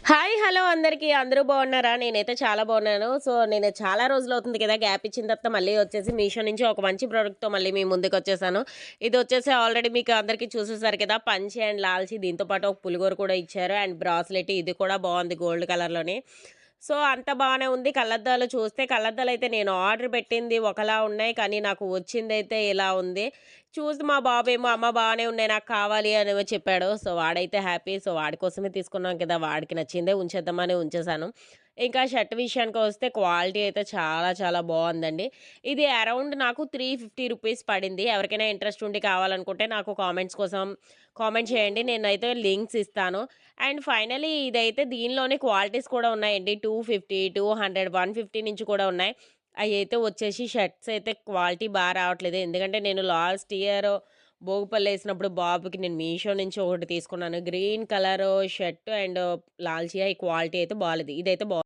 Hi! Hello అందరికీ. అందరూ బాగున్నారా? నేనైతే చాలా బాగున్నాను. నేను చాలా రోజులవుతుంది కదా! గ్యాప్ ఇచ్చిన తర్వాత మళ్ళీ వచ్చేసి మీషో నుంచి ఒక మంచి ప్రొడక్ట్‌తో మళ్ళీ మీ ముందుకొచ్చేసాను. ఇదొచ్చేసి ఆల్రెడీ మీకు అందరికీ చూసేసారు కదా! పంచె అండ్ లాల్చి దీంతో పాటు ఒక పులిగోర కూడా ఇచ్చారు. అండ్ బ్రాస్లెట్ ఇది కూడా బాగుంది గోల్డ్ కలర్‌లోని. అంతా బానే ఉంది. కళ్ళద్దాలు చూస్తే కళ్ళద్దాలైతే నేను ఆర్డర్ పెట్టింది ఒకలా ఉన్నాయి. కానీ నాకు వచ్చిందైతే ఇలా ఉంది. చూసి మా బాబేమో "అమ్మ బానే ఉన్నాయి. నాకు కావాలి" అనేమో చెప్పాడు. వాడైతే హ్యాపీ. వాడి కోసమే తీసుకున్నాం కదా! వాడికి నచ్చిందే ఉంచేద్దామని ఉంచేసాను. ఇంకా షర్ట్ విషయానికొస్తే క్వాలిటీ అయితే చాలా చాలా బావుందండి. ఇది అరౌండ్ నాకు 350 రూపీస్ పడింది. ఎవరికైనా ఇంట్రెస్ట్ ఉండి కావాలనుకుంటే నాకు కామెంట్ చేయండి. నేనైతే లింక్స్ ఇస్తాను. అండ్ ఫైనల్లీ ఇదైతే దీనిలోనే క్వాలిటీస్ కూడా ఉన్నాయండి. 250, 200, 150 నుంచి కూడా ఉన్నాయి. అయ్యైతే వచ్చేసి షర్ట్స్ అయితే క్వాలిటీ రావట్లేదు. ఎందుకంటే నేను లాస్ట్ ఇయర్ భోగిపల్లేసినప్పుడు బాబుకి నేను మీషో నుంచి ఒకటి తీసుకున్నాను. గ్రీన్ కలరు షర్ట్ అండ్ లాల్చీ క్వాలిటీ అయితే బాలేదు. ఇదైతే